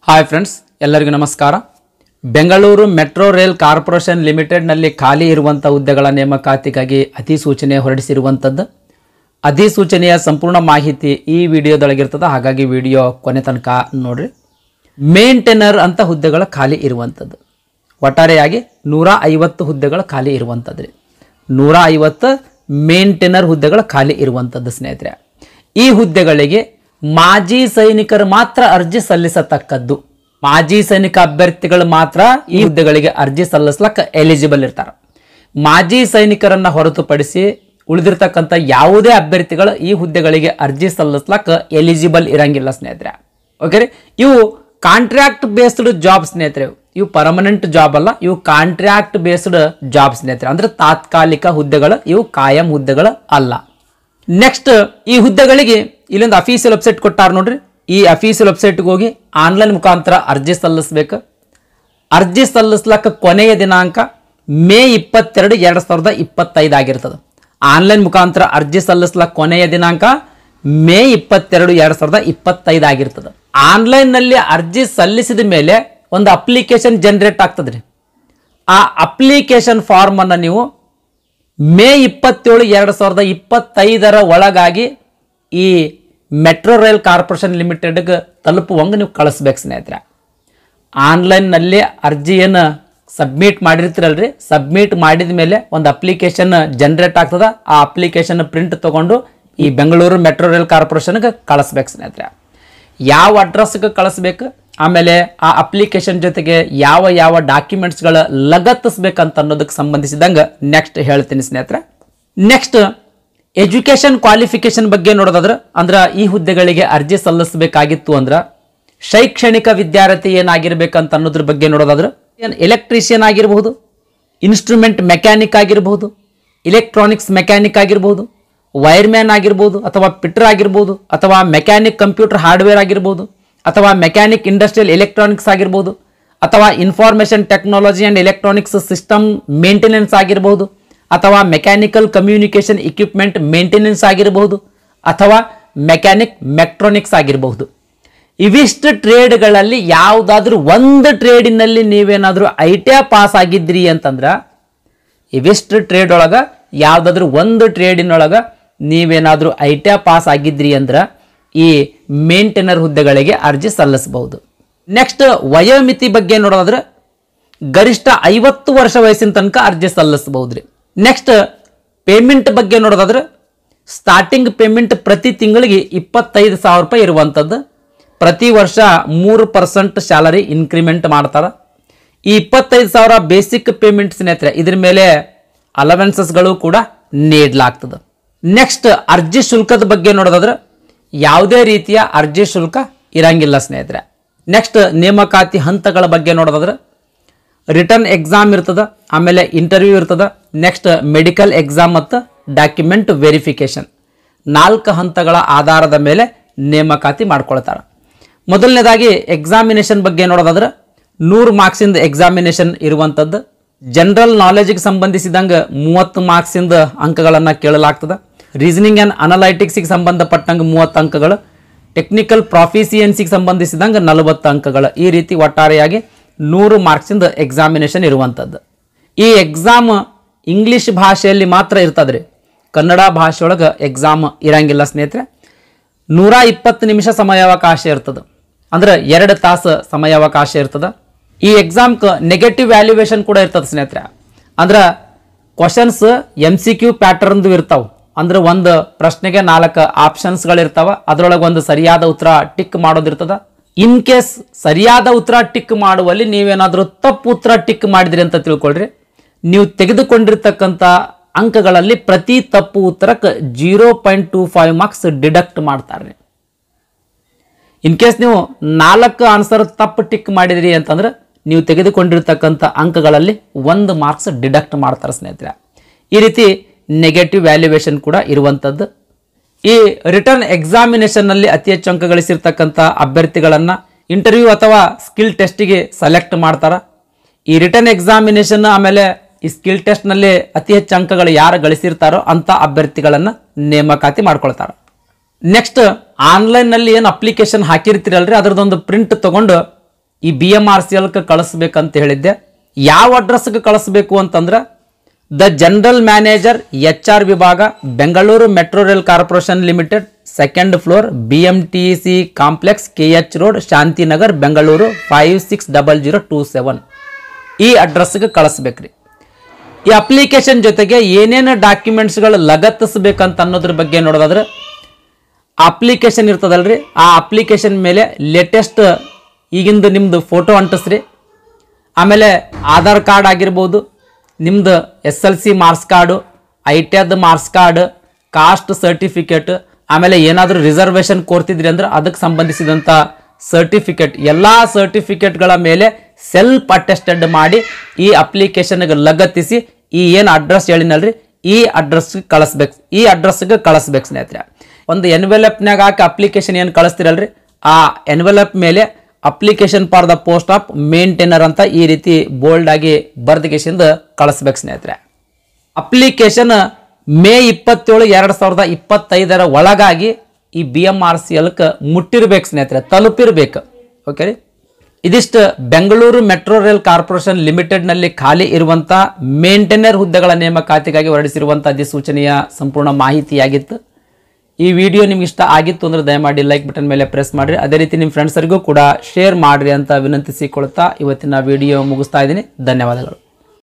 Hi friends, ಎಲ್ಲರಿಗೂ ನಮಸ್ಕಾರ. Bengaluru metro rail corporation ಲಿಮಿಟೆಡ್ನಲ್ಲಿ ಖಾಲಿ ಇರುವಂಥ ಹುದ್ದೆಗಳ ನೇಮಕಾತಿಗಾಗಿ ಅಧಿಸೂಚನೆ ಹೊರಡಿಸಿರುವಂಥದ್ದು. ಅಧಿಸೂಚನೆಯ ಸಂಪೂರ್ಣ ಮಾಹಿತಿ ಈ ವಿಡಿಯೋದೊಳಗಿರ್ತದೆ, ಹಾಗಾಗಿ ವಿಡಿಯೋ ಕೊನೆ ತನಕ ನೋಡ್ರಿ. ಮೇಂಟೈನರ್ ಅಂತ ಹುದ್ದೆಗಳು ಖಾಲಿ ಇರುವಂಥದ್ದು. ಒಟ್ಟಾರೆಯಾಗಿ 150 ಹುದ್ದೆಗಳು ಖಾಲಿ ಇರುವಂಥದ್ದು. 150 ಮೇಂಟೈನರ್ ಹುದ್ದೆಗಳು ಖಾಲಿ ಇರುವಂಥದ್ದು ಸ್ನೇಹಿತರೆ. ಈ ಹುದ್ದೆಗಳಿಗೆ ಮಾಜಿ ಸೈನಿಕರು ಮಾತ್ರ ಅರ್ಜಿ ಸಲ್ಲಿಸತಕ್ಕದ್ದು. ಮಾಜಿ ಸೈನಿಕ ಅಭ್ಯರ್ಥಿಗಳು ಮಾತ್ರ ಈ ಹುದ್ದೆಗಳಿಗೆ ಅರ್ಜಿ ಸಲ್ಲಿಸ್ಲಕ್ಕ ಎಲಿಜಿಬಲ್ ಇರ್ತಾರೆ. ಮಾಜಿ ಸೈನಿಕರನ್ನ ಹೊರತುಪಡಿಸಿ ಉಳಿದಿರ್ತಕ್ಕಂಥ ಯಾವುದೇ ಅಭ್ಯರ್ಥಿಗಳು ಈ ಹುದ್ದೆಗಳಿಗೆ ಅರ್ಜಿ ಸಲ್ಲಿಸ್ಲಕ್ಕ ಎಲಿಜಿಬಲ್ ಇರಂಗಿಲ್ಲ ಸ್ನೇಹಿತರೆ. ಓಕೆ ರೀ, ಇವು ಕಾಂಟ್ರಾಕ್ಟ್ ಬೇಸ್ಡ್ ಜಾಬ್ ಸ್ನೇಹಿತರೆ. ಇವು ಪರ್ಮನೆಂಟ್ ಜಾಬ್ ಅಲ್ಲ, ಇವು ಕಾಂಟ್ರಾಕ್ಟ್ ಬೇಸ್ಡ್ ಜಾಬ್ ಸ್ನೇಹಿತರೆ. ಅಂದ್ರೆ ತಾತ್ಕಾಲಿಕ ಹುದ್ದೆಗಳು, ಇವು ಕಾಯಂ ಹುದ್ದೆಗಳು ಅಲ್ಲ. ನೆಕ್ಸ್ಟ್, ಈ ಹುದ್ದೆಗಳಿಗೆ ಇಲ್ಲೊಂದು ಅಫೀಷಿಯಲ್ ವೆಬ್ಸೈಟ್ ಕೊಟ್ಟಾರ ನೋಡ್ರಿ. ಈ ಅಫೀಷಿಯಲ್ ವೆಬ್ಸೈಟ್ಗೆ ಹೋಗಿ ಆನ್ಲೈನ್ ಮುಖಾಂತರ ಅರ್ಜಿ ಸಲ್ಲಿಸಬೇಕು. ಅರ್ಜಿ ಸಲ್ಲಿಸ್ಲಕ್ಕ ಕೊನೆಯ ದಿನಾಂಕ ಮೇ 22, 2025 ಆಗಿರ್ತದೆ. ಆನ್ಲೈನ್ ಮುಖಾಂತರ ಅರ್ಜಿ ಸಲ್ಲಿಸ್ಲಕ್ಕ ಕೊನೆಯ ದಿನಾಂಕ ಮೇ 22, 2025 ಆಗಿರ್ತದೆ. ಆನ್ಲೈನ್ನಲ್ಲಿ ಅರ್ಜಿ ಸಲ್ಲಿಸಿದ ಮೇಲೆ ಒಂದು ಅಪ್ಲಿಕೇಶನ್ ಜನರೇಟ್ ಆಗ್ತದ್ರಿ. ಆ ಅಪ್ಲಿಕೇಶನ್ ಫಾರ್ಮ್ ಅನ್ನು ನೀವು ಮೇ 27, 2025 ಒಳಗಾಗಿ ಈ ಮೆಟ್ರೋ ರೈಲ್ ಕಾರ್ಪೊರೇಷನ್ ಲಿಮಿಟೆಡ್ಗೆ ತಲುಪುವಂಗೆ ನೀವು ಕಳಿಸ್ಬೇಕು ಸ್ನೇಹಿತರೆ. ಆನ್ಲೈನ್ನಲ್ಲಿ ಅರ್ಜಿಯನ್ನು ಸಬ್ಮಿಟ್ ಮಾಡಿರ್ತೀರಲ್ರಿ, ಸಬ್ಮಿಟ್ ಮಾಡಿದ ಮೇಲೆ ಒಂದು ಅಪ್ಲಿಕೇಶನ್ ಜನರೇಟ್ ಆಗ್ತದೆ. ಆ ಅಪ್ಲಿಕೇಶನ್ ಪ್ರಿಂಟ್ ತೊಗೊಂಡು ಈ ಬೆಂಗಳೂರು ಮೆಟ್ರೋ ರೈಲ್ ಕಾರ್ಪೊರೇಷನ್ಗೆ ಕಳಿಸ್ಬೇಕು ಸ್ನೇಹಿತರೆ. ಯಾವ ಅಡ್ರೆಸ್ಗೆ ಕಳಿಸ್ಬೇಕು, ಆಮೇಲೆ ಆ ಅಪ್ಲಿಕೇಶನ್ ಜೊತೆಗೆ ಯಾವ ಯಾವ ಡಾಕ್ಯುಮೆಂಟ್ಸ್ಗಳ ಲಗತ್ತಿಸ್ಬೇಕಂತ ಅನ್ನೋದಕ್ಕೆ ಸಂಬಂಧಿಸಿದಂಗೆ ನೆಕ್ಸ್ಟ್ ಹೇಳ್ತೀನಿ ಸ್ನೇಹಿತರೆ. ನೆಕ್ಸ್ಟ್, ಎಜುಕೇಷನ್ ಕ್ವಾಲಿಫಿಕೇಶನ್ ಬಗ್ಗೆ ನೋಡೋದಾದ್ರೆ, ಅಂದ್ರೆ ಈ ಹುದ್ದೆಗಳಿಗೆ ಅರ್ಜಿ ಸಲ್ಲಿಸಬೇಕಾಗಿತ್ತು ಅಂದ್ರೆ ಶೈಕ್ಷಣಿಕ ವಿದ್ಯಾರ್ಥಿ ಏನಾಗಿರ್ಬೇಕಂತ ಅನ್ನೋದ್ರ ಬಗ್ಗೆ ನೋಡೋದಾದ್ರೆ, ಎಲೆಕ್ಟ್ರಿಷಿಯನ್ ಆಗಿರಬಹುದು, ಇನ್ಸ್ಟ್ರೂಮೆಂಟ್ ಮೆಕ್ಯಾನಿಕ್ ಆಗಿರಬಹುದು, ಇಲೆಕ್ಟ್ರಾನಿಕ್ಸ್ ಮೆಕ್ಯಾನಿಕ್ ಆಗಿರಬಹುದು, ವೈರ್ಮ್ಯಾನ್ ಆಗಿರ್ಬೋದು, ಅಥವಾ ಪಿಟರ್ ಆಗಿರ್ಬೋದು, ಅಥವಾ ಮೆಕ್ಯಾನಿಕ್ ಕಂಪ್ಯೂಟರ್ ಹಾರ್ಡ್ವೇರ್ ಆಗಿರ್ಬೋದು, ಅಥವಾ ಮೆಕ್ಯಾನಿಕ್ ಇಂಡಸ್ಟ್ರಿಯಲ್ ಎಲೆಕ್ಟ್ರಾನಿಕ್ಸ್ ಆಗಿರ್ಬೋದು, ಅಥವಾ information technology and electronics system maintenance ಆಗಿರ್ಬೋದು, ಅಥವಾ ಮೆಕ್ಯಾನಿಕಲ್ ಕಮ್ಯುನಿಕೇಷನ್ ಇಕ್ವಿಪ್ಮೆಂಟ್ ಮೇಂಟೆನೆನ್ಸ್ ಆಗಿರಬಹುದು, ಅಥವಾ ಮೆಕ್ಯಾನಿಕ್ ಮೆಕ್ಟ್ರಾನಿಕ್ಸ್ ಆಗಿರಬಹುದು. ಇವಿಷ್ಟು ಟ್ರೇಡ್ಗಳಲ್ಲಿ ಯಾವುದಾದ್ರೂ ಒಂದು ಟ್ರೇಡಿನಲ್ಲಿ ನೀವೇನಾದರೂ ITI ಪಾಸ್ ಆಗಿದ್ರಿ ಅಂತಂದ್ರೆ, ಇವಿಷ್ಟು ಟ್ರೇಡ್ ಒಳಗೆ ಯಾವುದಾದ್ರೂ ಒಂದು ಟ್ರೇಡಿನೊಳಗೆ ನೀವೇನಾದರೂ ITI ಪಾಸ್ ಆಗಿದ್ರಿ ಅಂದ್ರೆ ಈ ಮೇಂಟೈನರ್ ಹುದ್ದೆಗಳಿಗೆ ಅರ್ಜಿ ಸಲ್ಲಿಸಬಹುದು. ನೆಕ್ಸ್ಟ್, ವಯೋಮಿತಿ ಬಗ್ಗೆ ನೋಡೋದಾದ್ರೆ ಗರಿಷ್ಠ 50 ವರ್ಷ ವಯಸ್ಸಿನ ತನಕ ಅರ್ಜಿ ಸಲ್ಲಿಸಬಹುದ್ರಿ. ನೆಕ್ಸ್ಟ್, ಪೇಮೆಂಟ್ ಬಗ್ಗೆ ನೋಡೋದಾದ್ರೆ ಸ್ಟಾರ್ಟಿಂಗ್ ಪೇಮೆಂಟ್ ಪ್ರತಿ ತಿಂಗಳಿಗೆ 25,000 ರೂಪಾಯಿ ಇರುವಂಥದ್ದು. ಪ್ರತಿ ವರ್ಷ 3% ಸ್ಯಾಲರಿ ಇನ್ಕ್ರಿಮೆಂಟ್ ಮಾಡ್ತಾರೆ. ಈ 25,000 ಬೇಸಿಕ್ ಪೇಮೆಂಟ್ ಸ್ನೇಹಿತರೆ. ಇದ್ರ ಮೇಲೆ ಅಲವೆನ್ಸಸ್ಗಳು ಕೂಡ ನೀಡಲಾಗ್ತದೆ. ನೆಕ್ಸ್ಟ್, ಅರ್ಜಿ ಶುಲ್ಕದ ಬಗ್ಗೆ ನೋಡೋದಾದ್ರೆ ಯಾವುದೇ ರೀತಿಯ ಅರ್ಜಿ ಶುಲ್ಕ ಇರಂಗಿಲ್ಲ ಸ್ನೇಹಿತರೆ. ನೆಕ್ಸ್ಟ್, ನೇಮಕಾತಿ ಹಂತಗಳ ಬಗ್ಗೆ ನೋಡೋದಾದ್ರೆ ರಿಟರ್ನ್ ಎಕ್ಸಾಮ್ ಇರ್ತದೆ, ಆಮೇಲೆ ಇಂಟರ್ವ್ಯೂ ಇರ್ತದೆ, ನೆಕ್ಸ್ಟ್ ಮೆಡಿಕಲ್ ಎಕ್ಸಾಮ್ ಮತ್ತು ಡಾಕ್ಯುಮೆಂಟ್ ವೆರಿಫಿಕೇಶನ್. 4 ಹಂತಗಳ ಆಧಾರದ ಮೇಲೆ ನೇಮಕಾತಿ ಮಾಡ್ಕೊಳ್ತಾರೆ. ಮೊದಲನೇದಾಗಿ ಎಕ್ಸಾಮಿನೇಷನ್ ಬಗ್ಗೆ ನೋಡೋದಾದ್ರೆ 100 ಮಾರ್ಕ್ಸಿಂದ ಎಕ್ಸಾಮಿನೇಷನ್ ಇರುವಂಥದ್ದು. ಜನರಲ್ ನಾಲೆಜ್ಗೆ ಸಂಬಂಧಿಸಿದಂಗೆ 30 ಮಾರ್ಕ್ಸಿಂದ ಅಂಕಗಳನ್ನು ಕೇಳಲಾಗ್ತದೆ. ರೀಸನಿಂಗ್ ಆ್ಯಂಡ್ ಅನಲೈಟಿಕ್ಸಿಗೆ ಸಂಬಂಧಪಟ್ಟಂಗೆ 30 ಅಂಕಗಳು, ಟೆಕ್ನಿಕಲ್ ಪ್ರಾಫಿಸಿಯನ್ಸಿಗೆ ಸಂಬಂಧಿಸಿದಂಗೆ 40 ಅಂಕಗಳು. ಈ ರೀತಿ ಒಟ್ಟಾರೆಯಾಗಿ 100 ಮಾರ್ಕ್ಸಿಂದ ಎಕ್ಸಾಮಿನೇಷನ್ ಇರುವಂಥದ್ದು. ಈ ಎಕ್ಸಾಮ್ ಇಂಗ್ಲೀಷ್ ಭಾಷೆಯಲ್ಲಿ ಮಾತ್ರ ಇರ್ತದ್ರಿ, ಕನ್ನಡ ಭಾಷೆಯೊಳಗೆ ಎಕ್ಸಾಮ್ ಇರಂಗಿಲ್ಲ ಸ್ನೇಹಿತರೆ. 120 ನಿಮಿಷ ಸಮಯಾವಕಾಶ ಇರ್ತದೆ, ಅಂದ್ರೆ 2 ತಾಸು ಸಮಯಾವಕಾಶ ಇರ್ತದೆ. ಈ ಎಕ್ಸಾಮ್ಗೆ ನೆಗೆಟಿವ್ ವ್ಯಾಲ್ಯೂಯೇಷನ್ ಕೂಡ ಇರ್ತದೆ ಸ್ನೇಹಿತರೆ. ಅಂದ್ರೆ ಕ್ವಶನ್ಸ್ MCQ ಪ್ಯಾಟರ್ನ್ದು ಇರ್ತಾವೆ. ಅಂದ್ರೆ ಒಂದು ಪ್ರಶ್ನೆಗೆ 4 ಆಪ್ಷನ್ಸ್ಗಳಿರ್ತಾವೆ, ಅದರೊಳಗೆ ಒಂದು ಸರಿಯಾದ ಉತ್ತರ ಟಿಕ್ ಮಾಡೋದಿರ್ತದೆ. ಇನ್ ಕೇಸ್ ಸರಿಯಾದ ಉತ್ತರ ಟಿಕ್ ಮಾಡುವಲ್ಲಿ ನೀವೇನಾದರೂ ತಪ್ಪು ಉತ್ತರ ಟಿಕ್ ಮಾಡಿದ್ರಿ ಅಂತ ತಿಳ್ಕೊಳ್ರಿ, ನೀವು ತೆಗೆದುಕೊಂಡಿರ್ತಕ್ಕಂಥ ಅಂಕಗಳಲ್ಲಿ ಪ್ರತಿ ತಪ್ಪು ಉತ್ತರಕ್ಕೆ 0.25 ಮಾರ್ಕ್ಸ್ ಡಿಡಕ್ಟ್ ಮಾಡ್ತಾರೆ. ಇನ್ ಕೇಸ್ ನೀವು 4 ಆನ್ಸರ್ ತಪ್ಪು ಟಿಕ್ ಮಾಡಿದ್ರಿ ಅಂತಂದ್ರೆ ನೀವು ತೆಗೆದುಕೊಂಡಿರ್ತಕ್ಕಂಥ ಅಂಕಗಳಲ್ಲಿ 1 ಮಾರ್ಕ್ಸ್ ಡಿಡಕ್ಟ್ ಮಾಡ್ತಾರೆ ಸ್ನೇಹಿತರೆ. ಈ ರೀತಿ ನೆಗೆಟಿವ್ ವ್ಯಾಲ್ಯೂಯೇಷನ್ ಕೂಡ ಇರುವಂಥದ್ದು. ಈ ರಿಟರ್ನ್ ಎಕ್ಸಾಮಿನೇಷನ್ನಲ್ಲಿ ಅತಿ ಹೆಚ್ಚು ಅಂಕ ಗಳಿಸಿರ್ತಕ್ಕಂಥ ಅಭ್ಯರ್ಥಿಗಳನ್ನು ಇಂಟರ್ವ್ಯೂ ಅಥವಾ ಸ್ಕಿಲ್ ಟೆಸ್ಟಿಗೆ ಸೆಲೆಕ್ಟ್ ಮಾಡ್ತಾರೆ. ಈ ರಿಟರ್ನ್ ಎಕ್ಸಾಮಿನೇಷನ್ ಆಮೇಲೆ ಈ ಸ್ಕಿಲ್ ಟೆಸ್ಟ್ನಲ್ಲಿ ಅತಿ ಹೆಚ್ಚು ಅಂಕಗಳು ಯಾರು ಗಳಿಸಿರ್ತಾರೋ ಅಂಥ ಅಭ್ಯರ್ಥಿಗಳನ್ನು ನೇಮಕಾತಿ ಮಾಡ್ಕೊಳ್ತಾರೆ. ನೆಕ್ಸ್ಟ್, ಆನ್ಲೈನ್ನಲ್ಲಿ ಏನು ಅಪ್ಲಿಕೇಶನ್ ಹಾಕಿರ್ತೀರಲ್ರಿ ಅದರದೊಂದು ಪ್ರಿಂಟ್ ತೊಗೊಂಡು ಈ BMRCLಕ್ಕೆ ಕಳಿಸ್ಬೇಕಂತ ಹೇಳಿದ್ದೆ. ಯಾವ ಅಡ್ರೆಸ್ಗೆ ಕಳಿಸ್ಬೇಕು ಅಂತಂದ್ರೆ ದ ಜನರಲ್ ಮ್ಯಾನೇಜರ್ HR ವಿಭಾಗ, Bengaluru metro rail corporation limited, 2nd floor, BMTC complex, KH road, Shantinagar, Bengaluru 560027 ಈ ಅಡ್ರೆಸ್ಗೆ ಕಳಿಸ್ಬೇಕ್ರಿ. ಈ ಅಪ್ಲಿಕೇಶನ್ ಜೊತೆಗೆ ಏನೇನು ಡಾಕ್ಯುಮೆಂಟ್ಸ್ಗಳು ಲಗತ್ತಿಸ್ಬೇಕಂತ ಅನ್ನೋದ್ರ ಬಗ್ಗೆ ನೋಡೋದಾದ್ರೆ ಅಪ್ಲಿಕೇಶನ್ ಇರ್ತದಲ್ರಿ, ಆ ಅಪ್ಲಿಕೇಶನ್ ಮೇಲೆ ಲೇಟೆಸ್ಟ್ ಈಗಿಂದು ನಿಮ್ಮದು ಫೋಟೋ ಅಂಟಿಸ್ರಿ. ಆಮೇಲೆ ಆಧಾರ್ ಕಾರ್ಡ್ ಆಗಿರ್ಬೋದು, ನಿಮ್ಮದು SLC marks card, ITAD marks card, caste certificate, ಆಮೇಲೆ ಏನಾದರೂ ರಿಸರ್ವೇಷನ್ ಕೋರ್ತಿದ್ರಿ ಅಂದ್ರೆ ಅದಕ್ಕೆ ಸಂಬಂಧಿಸಿದಂಥ ಸರ್ಟಿಫಿಕೇಟ್, ಎಲ್ಲ ಸರ್ಟಿಫಿಕೇಟ್ಗಳ ಮೇಲೆ ಸೆಲ್ಫ್ ಅಟೆಸ್ಟೆಡ್ ಮಾಡಿ ಈ ಅಪ್ಲಿಕೇಶನ್ಗೆ ಲಗತ್ತಿಸಿ ಈ ಏನು ಅಡ್ರೆಸ್ ಹೇಳಿನಲ್ರಿ ಈ ಅಡ್ರೆಸ್ಗೆ ಕಳಿಸ್ಬೇಕು ಸ್ನೇಹಿತರೆ. ಒಂದು ಎನ್ವೆಲಪ್ನಾಗ ಹಾಕಿ ಅಪ್ಲಿಕೇಶನ್ ಏನು ಕಳಿಸ್ತಿರಲ್ರಿ ಆ ಎನ್ವೆಲಪ್ ಮೇಲೆ application for the post of maintainer ಅಂತ ಈ ರೀತಿ ಬೋಲ್ಡ್ ಆಗಿ ಬರ್ದಿಗೆಸಿಂದ ಕಳಿಸ್ಬೇಕು ಸ್ನೇಹಿತರೆ. ಅಪ್ಲಿಕೇಶನ್ ಮೇ 27, 2025 ಒಳಗಾಗಿ ಈ BMRCLಕ್ಕೆ ಮುಟ್ಟಿರ್ಬೇಕು ಸ್ನೇಹಿತರೆ, ತಲುಪಿರ್ಬೇಕು. ಓಕೆ ರೀ, ಇದಿಷ್ಟು ಬೆಂಗಳೂರು ಮೆಟ್ರೋ ರೈಲ್ ಕಾರ್ಪೊರೇಷನ್ ಲಿಮಿಟೆಡ್ನಲ್ಲಿ ಖಾಲಿ ಇರುವಂಥ ಮೇಂಟೈನರ್ ಹುದ್ದೆಗಳ ನೇಮಕಾತಿಗಾಗಿ ಹೊರಡಿಸಿರುವಂಥ ಅಧಿಸೂಚನೆಯ ಸಂಪೂರ್ಣ ಮಾಹಿತಿಯಾಗಿತ್ತು. ಈ ವಿಡಿಯೋ ನಿಮ್ಗೆ ಇಷ್ಟ ಆಗಿತ್ತು ಅಂದ್ರೆ ದಯಮಾಡಿ ಲೈಕ್ ಬಟನ್ ಮೇಲೆ ಪ್ರೆಸ್ ಮಾಡಿರಿ. ಅದೇ ರೀತಿ ನಿಮ್ಮ ಫ್ರೆಂಡ್ಸರಿಗೂ ಕೂಡ ಶೇರ್ ಮಾಡಿರಿ ಅಂತ ವಿನಂತಿಸಿಕೊಳ್ತಾ ಇವತ್ತಿನ ವಿಡಿಯೋ ಮುಗಿಸ್ತಾ ಇದ್ದೀನಿ. ಧನ್ಯವಾದಗಳು.